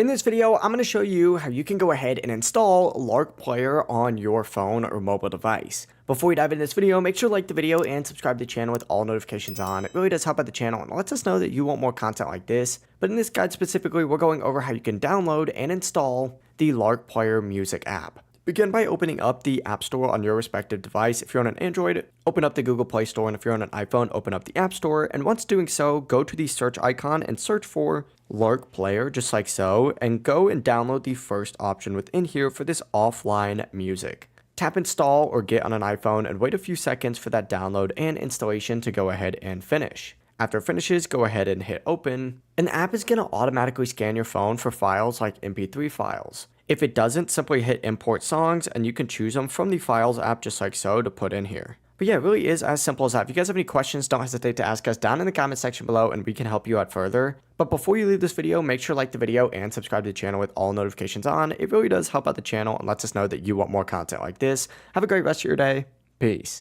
In this video, I'm going to show you how you can go ahead and install Lark Player on your phone or mobile device. Before we dive into this video, make sure to like the video and subscribe to the channel with all notifications on. It really does help out the channel and lets us know that you want more content like this. But in this guide specifically, we're going over how you can download and install the Lark Player music app. Begin by opening up the App Store on your respective device. If you're on an Android, open up the Google Play Store, and if you're on an iPhone, open up the App Store. And once doing so, go to the search icon and search for Lark Player, just like so, and go and download the first option within here for this offline music. Tap install or get on an iPhone and wait a few seconds for that download and installation to go ahead and finish. After it finishes, go ahead and hit open, and the app is going to automatically scan your phone for files like MP3 files. If it doesn't, simply hit import songs and you can choose them from the files app just like so to put in here. But yeah, it really is as simple as that. If you guys have any questions, don't hesitate to ask us down in the comment section below and we can help you out further. But before you leave this video, make sure to like the video and subscribe to the channel with all notifications on. It really does help out the channel and lets us know that you want more content like this. Have a great rest of your day. Peace.